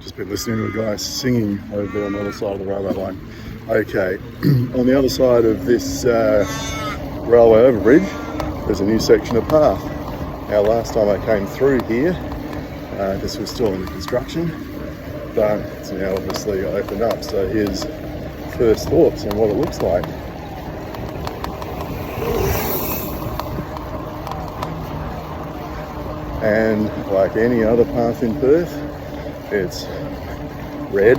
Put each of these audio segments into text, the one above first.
Just been listening to a guy singing over there on the other side of the railway line. Okay, on the other side of this railway overbridge, there's a new section of path. Now, last time I came through here, this was still under construction, but it's now obviously opened up. So here's first thoughts on what it looks like. And like any other path in Perth, it's red,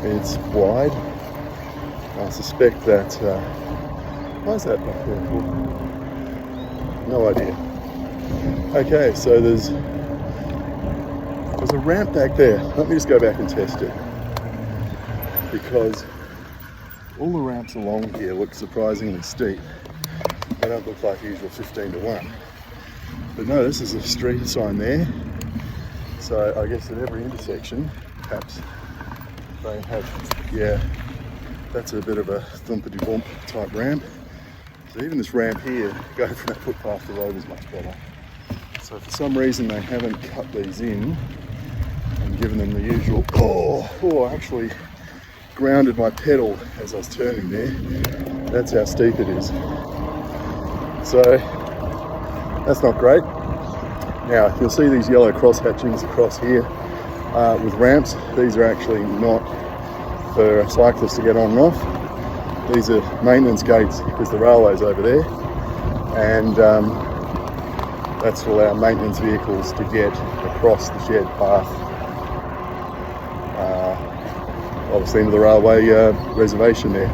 it's wide. I suspect that, why is that back there? No idea. Okay, so there's a ramp back there. Let me just go back and test it. Because all the ramps along here look surprisingly steep. They don't look like usual 15 to 1. But no, this is a street sign there. So I guess at every intersection, perhaps they have, yeah, that's a bit of a thumpity-bump type ramp. So even this ramp here, going from that footpath to the road is much better. So for some reason they haven't cut these in and given them the usual, I actually grounded my pedal as I was turning there. That's how steep it is. So that's not great. Now you'll see these yellow cross hatchings across here with ramps. These are actually not for cyclists to get on and off. These are maintenance gates because the railway's over there, and that's to allow maintenance vehicles to get across the shared path, obviously into the railway reservation there.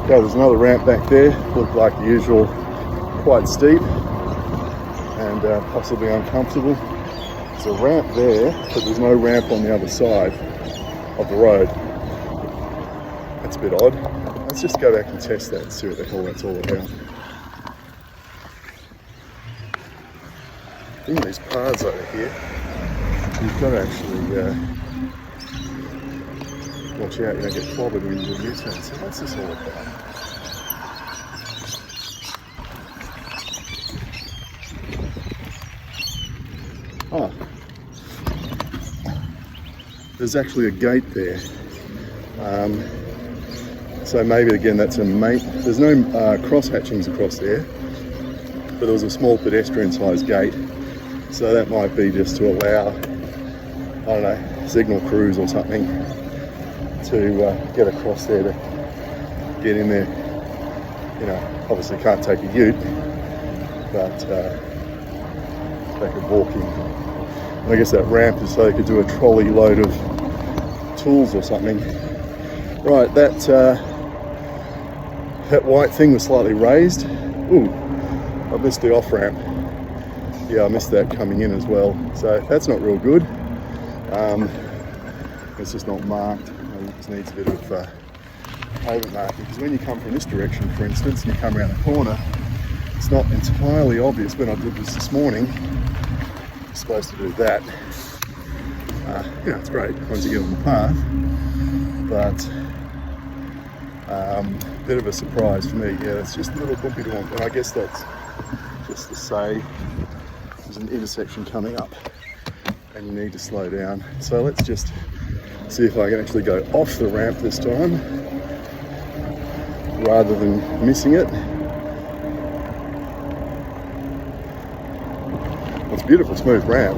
Yeah, there's another ramp back there, looked like the usual, quite steep and possibly uncomfortable. There's a ramp there, but there's no ramp on the other side of the road. That's a bit odd. Let's just go back and test that and see what the hell that's all about. In these paths over here, you've got to actually watch out you don't get clobbered when you do U-turn. So what's this all about? Oh, there's actually a gate there. So maybe again that's a there's no cross hatchings across there, but there was a small pedestrian sized gate. So that might be just to allow, I don't know, signal crews or something to get across there to get in there. You know, obviously can't take a ute, but they could walk in. And I guess that ramp is so they could do a trolley load of tools or something. Right, that white thing was slightly raised. Ooh, I missed the off ramp. Yeah, I missed that coming in as well. So that's not real good. It's just not marked. It just needs a bit of pavement marking. Because when you come from this direction, for instance, and you come around the corner, it's not entirely obvious. When I did this morning, you're supposed to do that. You know, it's great once you get on the path, but bit of a surprise for me. Yeah, it's just a little bumpy to one, and I guess that's just to say there's an intersection coming up and you need to slow down. So let's just see if I can actually go off the ramp this time rather than missing it. It's a beautiful smooth ramp,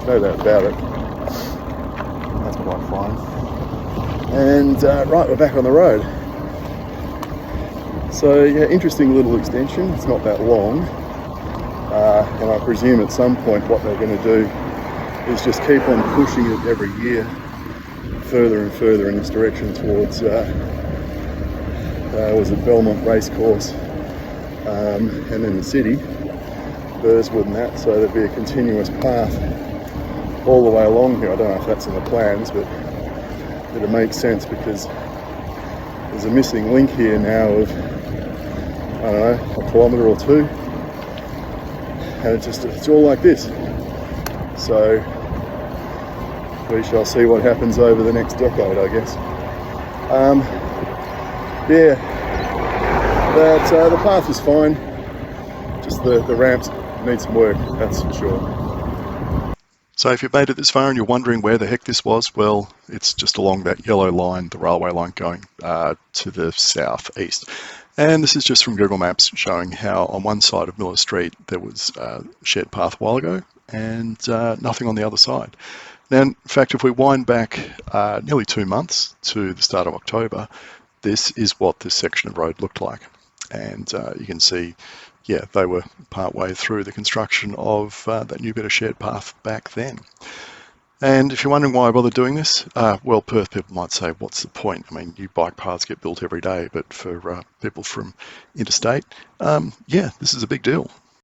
no doubt about it. That's quite fine. And right, we're back on the road. So yeah, interesting little extension. It's not that long. And I presume at some point what they're going to do is just keep on pushing it every year further and further in this direction towards was it Belmont Racecourse and then the city, Burswood and that, so there'd be a continuous path all the way along here. I don't know if that's in the plans, but it makes sense because there's a missing link here now of, I don't know, a kilometre or two. And it's all like this. So we shall see what happens over the next decade, I guess. Yeah, but the path is fine. Just the ramps need some work, that's for sure. So if you've made it this far and you're wondering where the heck this was, well, it's just along that yellow line, the railway line going to the southeast. And this is just from Google Maps showing how on one side of Miller Street there was a shared path a while ago and nothing on the other side. Now, in fact, if we wind back nearly 2 months to the start of October, this is what this section of road looked like. And you can see, yeah, they were part way through the construction of that new bit of shared path back then. And if you're wondering why I bother doing this, well, Perth people might say, what's the point? I mean, new bike paths get built every day, but for people from interstate, yeah, this is a big deal.